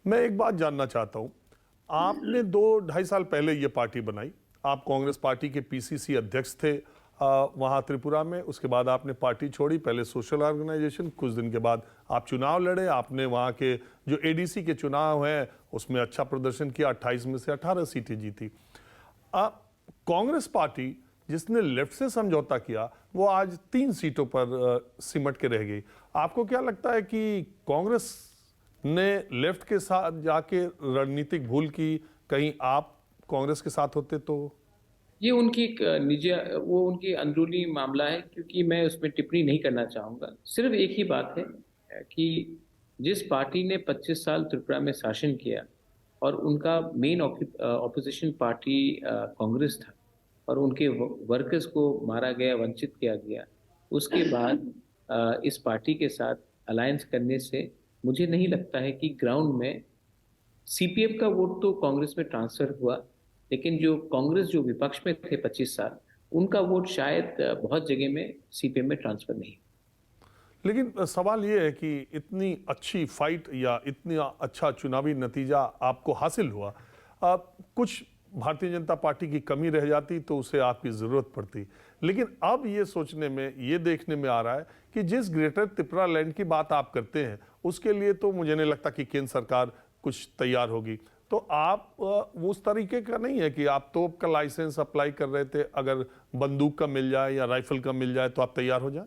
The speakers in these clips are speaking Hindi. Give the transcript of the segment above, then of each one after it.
मैं एक बात जानना चाहता हूं, आपने 2-2.5 साल पहले ये पार्टी बनाई। आप कांग्रेस पार्टी के पीसीसी अध्यक्ष थे वहां त्रिपुरा में। उसके बाद आपने पार्टी छोड़ी, पहले सोशल ऑर्गेनाइजेशन, कुछ दिन के बाद आप चुनाव लड़े। आपने वहां के जो एडीसी के चुनाव हैं उसमें अच्छा प्रदर्शन किया, 28 में से 18 सीटें जीती। कांग्रेस पार्टी जिसने लेफ्ट से समझौता किया वो आज 3 सीटों पर सिमट के रह गई। आपको क्या लगता है कि कांग्रेस ने लेफ्ट के साथ जाके रणनीतिक भूल की? कहीं आप कांग्रेस के साथ होते तो? ये उनकी एक निजी वो उनकी अंदरूनी मामला है, क्योंकि मैं उसमें टिप्पणी नहीं करना चाहूंगा। सिर्फ एक ही बात है कि जिस पार्टी ने 25 साल त्रिपुरा में शासन किया और उनका मेन ऑपोजिशन पार्टी कांग्रेस था और उनके वर्कर्स को मारा गया, वंचित किया गया, उसके बाद इस पार्टी के साथ अलायंस करने से मुझे नहीं लगता है कि ग्राउंड में सीपीएम का वोट तो कांग्रेस में ट्रांसफर हुआ, लेकिन जो कांग्रेस जो विपक्ष में थे 25 साल, उनका वोट शायद बहुत जगह में सीपीएम में ट्रांसफर नहीं। लेकिन सवाल ये है कि इतनी अच्छी फाइट या इतना अच्छा चुनावी नतीजा आपको हासिल हुआ, कुछ भारतीय जनता पार्टी की कमी रह जाती तो उसे आपकी ज़रूरत पड़ती। लेकिन अब ये सोचने में, ये देखने में आ रहा है कि जिस ग्रेटर त्रिपुरा लैंड की बात आप करते हैं उसके लिए तो मुझे नहीं लगता कि केंद्र सरकार कुछ तैयार होगी। तो आप उस तरीके का नहीं है कि आप तोप का लाइसेंस अप्लाई कर रहे थे, अगर बंदूक का मिल जाए या राइफल का मिल जाए तो आप तैयार हो जाए?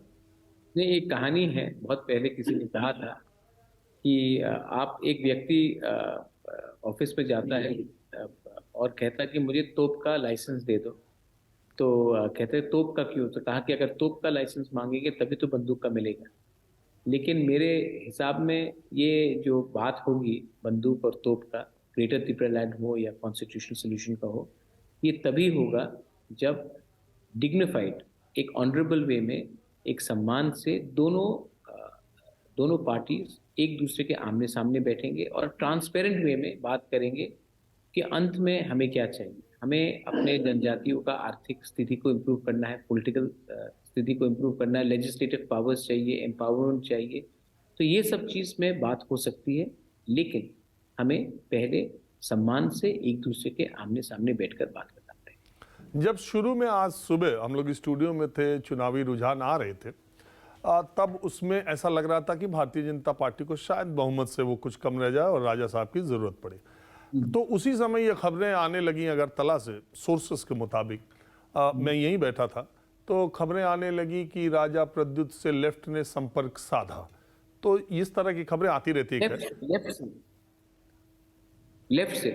नहीं, एक कहानी है, बहुत पहले किसी ने कहा था कि आप एक व्यक्ति ऑफिस में जाता है और कहता है कि मुझे तोप का लाइसेंस दे दो। तो कहते हैं तोप का क्यों? तो कहा कि अगर तोप का लाइसेंस मांगेंगे तभी तो बंदूक का मिलेगा। लेकिन मेरे हिसाब में ये जो बात होगी बंदूक और तोप का, ग्रेटर त्रिपुरा लैंड हो या कॉन्स्टिट्यूशनल सोल्यूशन का हो, ये तभी होगा जब डिग्निफाइड, एक ऑनरेबल वे में, एक सम्मान से दोनों पार्टीज एक दूसरे के आमने सामने बैठेंगे और ट्रांसपेरेंट वे में बात करेंगे कि अंत में हमें क्या चाहिए। हमें अपने जनजातियों का आर्थिक स्थिति को इम्प्रूव करना है, पॉलिटिकल स्थिति को इम्प्रूव करना है, लेजिस्लेटिव पावर्स चाहिए, एम्पावरमेंट चाहिए। तो ये सब चीज़ में बात हो सकती है, लेकिन हमें पहले सम्मान से एक दूसरे के आमने सामने बैठकर बात करना पड़ेगा। जब शुरू में आज सुबह हम लोग स्टूडियो में थे, चुनावी रुझान आ रहे थे, तब उसमें ऐसा लग रहा था कि भारतीय जनता पार्टी को शायद बहुमत से वो कुछ कम रह जाए और राजा साहब की जरूरत पड़े। तो उसी समय ये खबरें आने लगी अगरतला से, सोर्सेस के मुताबिक, मैं यहीं बैठा था, तो खबरें आने लगी कि राजा प्रद्युत से लेफ्ट ने संपर्क साधा। तो इस तरह की खबरें आती रहती है। लेफ्ट से